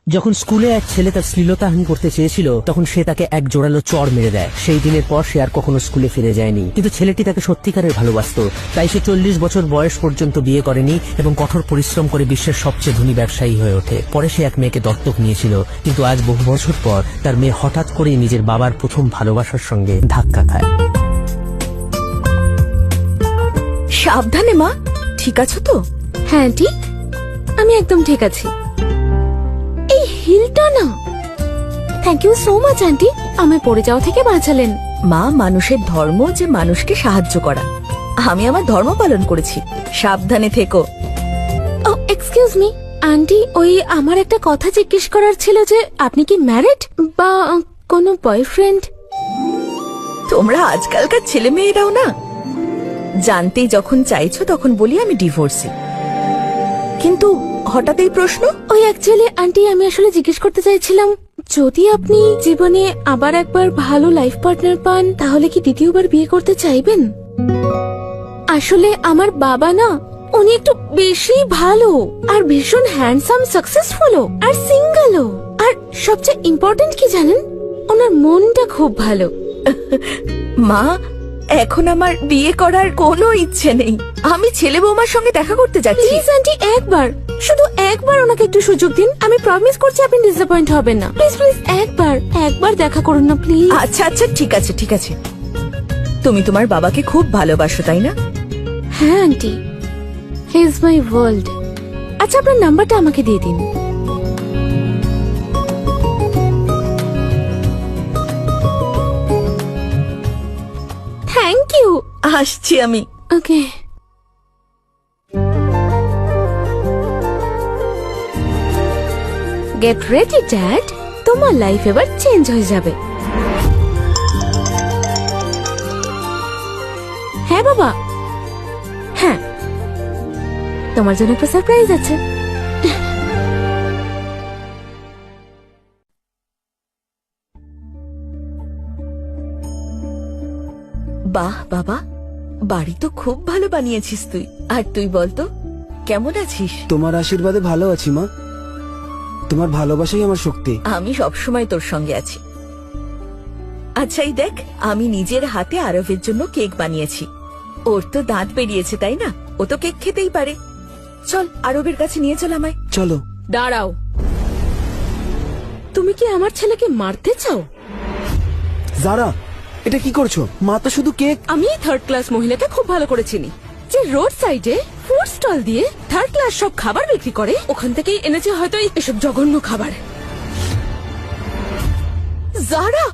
যখন স্কুলে এক ছেলে তার শ্লীলতাহানি করতে চেয়েছিল তখন সে তাকে এক জোরালো চড় মেরে দেয়। সেই দিনের পর সে আর কখনো স্কুলে ফিরে যায়নি। কিন্তু ছেলেটি তাকে সত্যিকারের ভালোবাসত, তাই সে 40 বছর বয়স পর্যন্ত বিয়ে করেনি এবং কঠোর পরিশ্রম করে বিশ্বের সবচেয়ে ধনী ব্যবসায়ী হয়ে ওঠে। পরে সে এক মেয়েকে দত্তক নিয়েছিল, কিন্তু আজ বহু বছর পর তার মেয়ে হঠাৎ করেই নিজের বাবার প্রথম ভালোবাসার সঙ্গে ধাক্কা খায়। সাবধানে মা, ঠিক আছো তো? হ্যাঁ আন্টি, আমি একদম ঠিক আছি। এই হিলটা না, thank you so much aunty, আমায় পড়ে যাওয়া থেকে বাঁচালেন। মা, মানুষের ধর্ম যে মানুষকে সাহায্য করা। আমি আমার ধর্ম পালন করেছি। সাবধানে থেকো। ও এক্সকিউজ মি আন্টি, ওই আমার একটা কথা জিজ্ঞেস করার ছিল যে আপনি কি ম্যারিড বা কোনো বয়ফ্রেন্ড? তোমরা আজকালকার ছেলে মেয়েরাও না, জানতেই যখন চাইছো তখন বলি আমি ডিভোর্সি। কিন্তু হঠাৎ এই প্রশ্ন? ওই অ্যাকচুয়ালি আন্টি, আমি আসলে জিজ্ঞেস করতে চাইছিলাম, যদি আপনি জীবনে আবার একবার ভালো লাইফ পার্টনার পান তাহলে কি দ্বিতীয়বার বিয়ে করতে চাইবেন? আসলে আমার বাবা না, উনি একটু বেশি ভালো আর ভীষণ হ্যান্ডসাম, সাকসেসফুলও আর সিঙ্গেলও। আর সবচেয়ে ইম্পর্টেন্ট কি জানেন, ওনার মনটা খুব ভালো। মা, এখন আমার বিয়ে করার কোনো ইচ্ছে নেই। আমি ছেলে বৌমার সঙ্গে দেখা করতে যাচ্ছি। প্লিজ আন্টি, একবার, শুধু একবার ওনাকে একটু সুযোগ দিন। আমি প্রমিস করছি আপনি ডিসঅ্যাপয়েন্ট হবেন না। প্লিজ প্লিজ একবার দেখা করুন না প্লিজ। আচ্ছা আচ্ছা, ঠিক আছে ঠিক আছে। তুমি তোমার বাবাকে খুব ভালোবাসো, তাই না? হ্যাঁ aunty, he is my world. আচ্ছা, আপনার নাম্বারটা আমাকে দিয়ে দিন। Thank you. আসছি আমি। ওকে। গেট রেডি ড্যাড, তোমার লাইফ এবার চেঞ্জ হয়ে যাবে। হ্যাঁ বাবা, হ্যাঁ, তোমার জন্য একটা সারপ্রাইজ আছে। বাহ বাবা, বাড়ি তো খুব ভালো বানিয়েছিস তুই। আর তুই বলতো কেমন আছিস? তোমার আশীর্বাদে ভালো আছি মা, তোমার ভালোবাসাই আমার শক্তি। আমি সবসময় তোর সঙ্গে আছি। আচ্ছা, এই দেখ, আমি নিজের হাতে আরবের জন্য কেক বানিয়েছি। ওর তো দাঁত বেরিয়েছে, তাই না? ও তো কেক খেতেই পারে। চল, আরবের কাছে নিয়ে চল আমায়। চলো। দাঁড়াও, তুমি কি আমার ছেলেকে মারতে চাও? যারা, এটা কি করছো? মা তো শুধু কেক। আমি থার্ড ক্লাস মহিলাকে খুব ভালো করে চিনি, যে রোড সাইডে ফুড স্টল দিয়ে থার্ড ক্লাস সব খাবার বিক্রি করে। ওখান থেকেই এনেছে হয়তো এসব জঘন্য খাবার। যারা,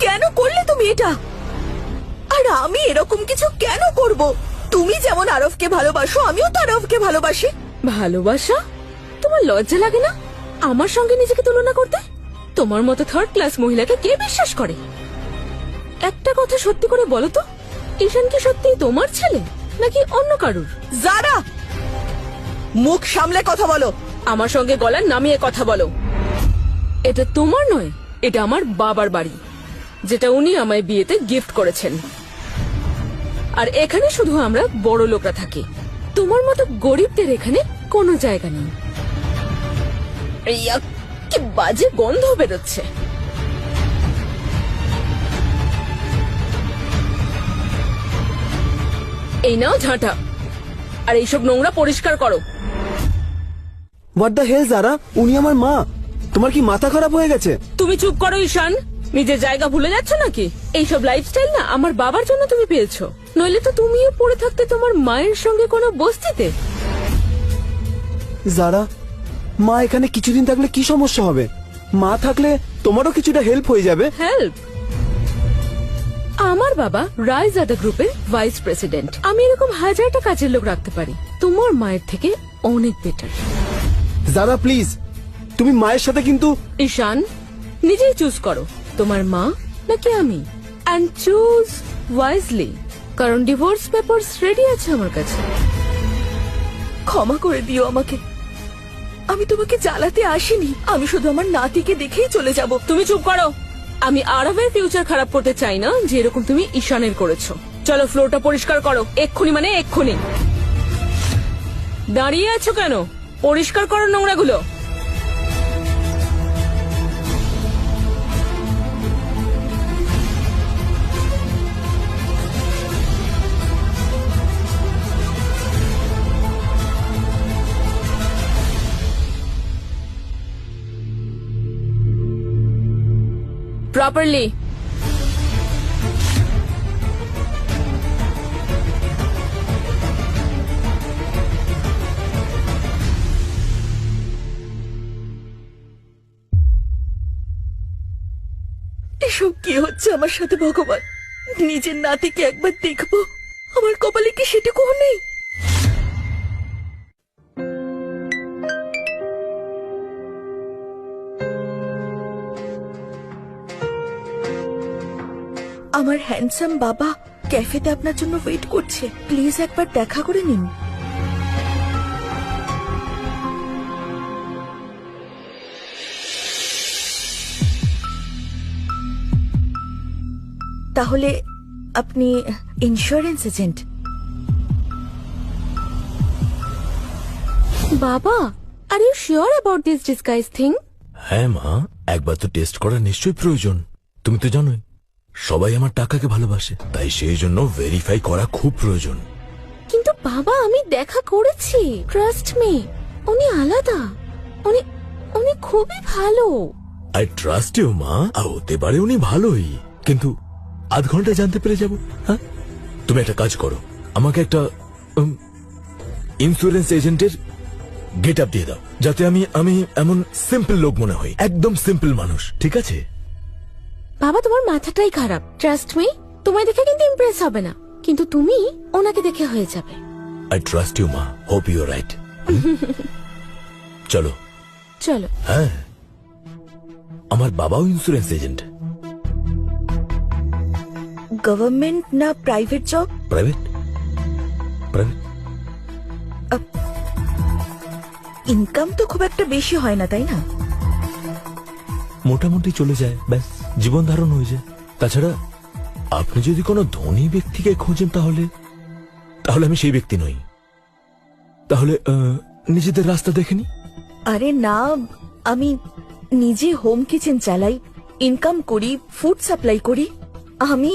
কেন করলে তুমি এটা? আর আমি এরকম কিছু কেন করব? তুমি যেমন আরবকে ভালোবাসো, আমিও তো আরবকে ভালোবাসি। ভালোবাসা? তোমার লজ্জা লাগে না আমার সঙ্গে নিজেকে তুলনা করতে? তোমার মতো থার্ড ক্লাস মহিলাকে কে বিশ্বাস করে? একটা কথা সত্যি করে বলো তো, ঈশান কি সত্যি তোমার ছেলে নাকি অন্য কারুর? যারা, মুখ সামলে কথা বলো। আমার সঙ্গে গলা নামিয়ে কথা বলো। এটা তোমার নয়, এটা আমার বাবার বাড়ি, যেটা উনি আমায় বিয়েতে গিফট করেছেন। আর এখানে শুধু আমরা বড় লোকরা থাকি, তোমার মতো গরিবদের এখানে কোনো জায়গা নেই। কি বাজে গন্ধ বেরোচ্ছে। এই নাও ঝাঁটা, আর এইসব নোংরা পরিষ্কার করো। হোয়াট দ্য হেল যারা, উনি আমার মা। তোমার কি মাথা খারাপ হয়ে গেছে? তুমি চুপ করো ঈশান, নিজের জায়গা ভুলে যাচ্ছ নাকি? এইসব লাইফস্টাইল না আমার বাবার জন্য তুমি পেয়েছো, নইলে তো তুমিও পড়ে থাকতে তোমার মায়ের সঙ্গে কোনো বস্তিতে। যারা, মা এখানে কিছুদিন থাকলে কি সমস্যা হবে? মা থাকলে তোমারও কিছুটা হেল্প হয়ে যাবে। হেল্প? আমার বাবা রায়জাদা গ্রুপের ভাইস প্রেসিডেন্ট। আমি এরকম হাজারটা কাজের লোক রাখতে পারি, তোমার মায়ের থেকে অনেক বেটার। যারা প্লিজ, তুমি মায়ের সাথে কিন্তু। ঈশান, নিজেই চুজ করো, তোমার মা নাকি আমি, এন্ড চুজ ওয়াইজলি, কারণ ডিভোর্স পেপারস রেডি আছে আমার কাছে। ক্ষমা করে দিও আমাকে, আমি তোমাকে জ্বালাতে আসিনি। আমি শুধু আমার নাতিকে দেখেই চলে যাব। তুমি চুপ করো, আমি আরবের ফিউচার খারাপ করতে চাই না যেরকম তুমি ঈশানের করেছো। চলো ফ্লোরটা পরিষ্কার করো, এক্ষুনি, মানে এক্ষুনি। দাঁড়িয়ে আছো কেন? পরিষ্কার করো নোংরাগুলো। প্রপারলি। এসব কি হচ্ছে আমার সাথে ভগবান? নিজের নাতিকে একবার দেখবো, আমার কপালে কি সেটুকুও নেই? আমার হ্যান্ডসাম বাবা ক্যাফেতে আপনার জন্য ওয়েট করছে, প্লিজ একবার দেখা করে নিন। তাহলে আপনি ইন্স্যুরেন্স এজেন্ট? বাবা, are you sure about this disguise thing? হ্যাঁ মা, একবার তো টেস্ট করা নিশ্চয়ই প্রয়োজন। তুমি তো জানোই সবাই আমার টাকাকে ভালোবাসে, তাই সেই জন্য ভেরিফাই করা খুব প্রয়োজন। কিন্তু বাবা, আমি দেখা করেছি, ট্রাস্ট মি, উনি আলাদা, উনি উনি খুবই ভালো। আই ট্রাস্ট ইউ মা, হতে পারে উনি ভালোই, কিন্তু আধ ঘন্টা জানতে পেরে যাব। হ্যাঁ, তুমি একটা কাজ করো, আমাকে একটা ইন্স্যুরেন্স এজেন্টের গেট আপ দিয়ে দাও, যাতে আমি আমি এমন সিম্পল লোক মনে হই, একদম সিম্পল মানুষ, ঠিক আছে? বাবা, তোমার মাথাটাই খারাপ, ট্রাস্ট মি। তোমায় দেখে কিন্তু ইমপ্রেস হবে না, কিন্তু তুমি ওনাকে দেখে হয়ে যাবে। আই ট্রাস্ট ইউ মা, হোপ ইউ রাইট। চলো। চলো। হ্যাঁ, আমার বাবাও ইন্স্যুরেন্স এজেন্ট। গভর্নমেন্ট না private job? Private. Private. Income তো খুব একটা বেশি হয় না, তাই না? মোটামুটি চলে যায়, ব্যাস জীবন ধারণ হয়ে যায়। তাছাড়া আপনি যদি কোনো ধনী ব্যক্তিকে খোঁজেন তাহলে তাহলে আমি সেই ব্যক্তি নই। তাহলে নিজেদের রাস্তা দেখেনি। আরে না, আমি নিজে হোম কিচেন চালাই, ইনকাম করি, ফুড সাপ্লাই করি। আমি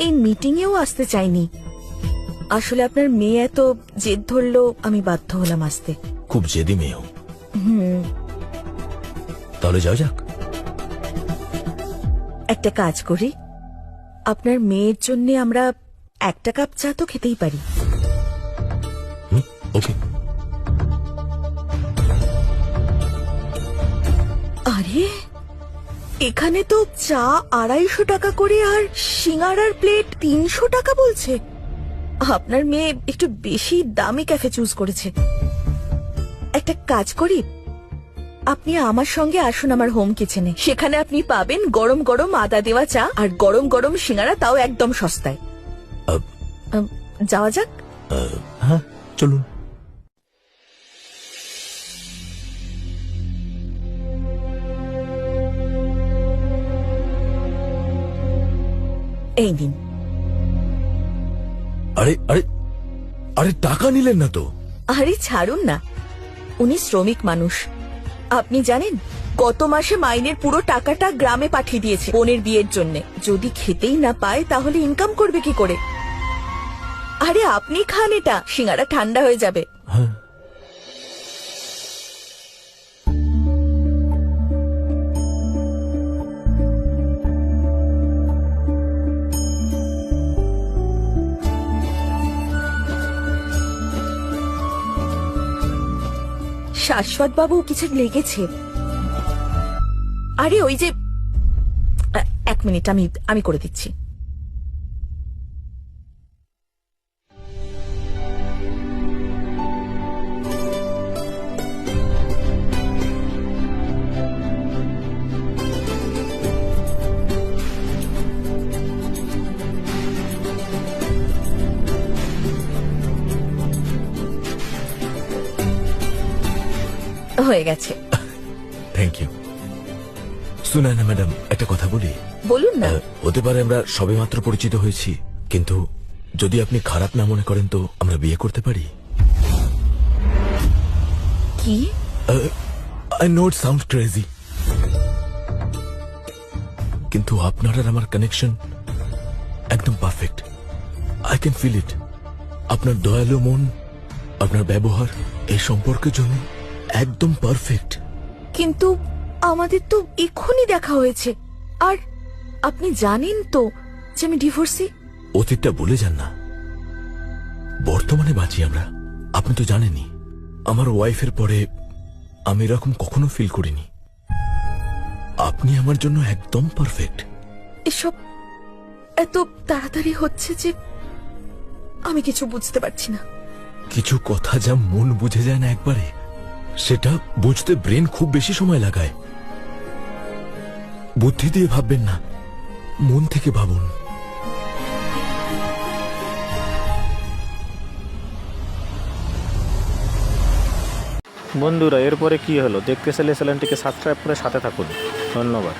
এই মিটিং এও আসতে চাইনি। আসলে আপনার মেয়ে এত জেদ ধরলো, আমি বাধ্য হলাম আসতে। খুব জেদি মেয়েও। তাহলে যাও যাক। একটা কাজ করি, আপনার মেয়ের জন্য আমরা একটা কাপ চা তো খেতেই পারি। ওকে। আরে এখানে তো চা 250 টাকা করে আর সিঙ্গারার প্লেট 300 টাকা বলছে। আপনার মেয়ে একটু বেশি দামি ক্যাফে চুজ করেছে। একটা কাজ করি, আপনি আমার সঙ্গে আসুন আমার হোম কিচেনে, সেখানে আপনি পাবেন গরম গরম আদা দেওয়া চা আর গরম গরম সিঙ্গারা, তাও একদম সস্তায়। যাওয়া যাক। হ্যাঁ, চলুন। এই দিন। আরে আরে আরে, টাকা নিলেন না তো? আরে ছাড়ুন না, উনি শ্রমিক মানুষ। আপনি জানেন গত মাসে মাইনের পুরো টাকাটা গ্রামে পাঠিয়ে দিয়েছে বোনের বিয়ের জন্য। যদি খেতেই না পায় তাহলে ইনকাম করবে কি করে? আরে আপনি খান, এটা সিঙ্গারা ঠান্ডা হয়ে যাবে। হ্যাঁ। শাশ্বত বাবু কিছু লেগেছে। আরে ওই যে, এক মিনিট, আমি করে দিচ্ছি। হয়ে গেছে। Thank you. সুনায়না ম্যাডাম, একটা কথা বলি? বলুন না। হতে পারে আমরা সবেমাত্র পরিচিত হয়েছি, কিন্তু যদি আপনি খারাপ না মনে করেন তো আমরা বিয়ে করতে পারি। কি? I know it sound crazy, কিন্তু আপনার আর আমার কানেকশন একদম perfect. I can feel it. আপনার দয়ালু মন, আপনার ব্যবহার এই সম্পর্কের জন্য একদম পারফেক্ট। কিন্তু আমাদের তো এক্ষুনি দেখা হয়েছে, আর আপনি জানেন তো যে আমি ডিভোর্সি। অতীতটা বলে যান না, বর্তমানে বাঁচি আমরা। আপনি তো জানেনই, আমার ওয়াইফের পরে আমি এরকম কখনো ফিল করিনি। আপনি আমার জন্য একদম পারফেক্ট। এসব এত তাড়াতাড়ি হচ্ছে যে আমি কিছু বুঝতে পারছি না। কিছু কথা যা মন বুঝে যায় না একবারে, সেটা বুঝতে ব্রেন খুব বেশি সময় লাগায়। বুদ্ধি দিয়ে ভাববেন না, মন থেকে ভাবুন। বন্ধুরা, এরপরে কি হলো দেখতে চাইলে চ্যানেলটিকে সাবস্ক্রাইব করে সাথে থাকুন। ধন্যবাদ।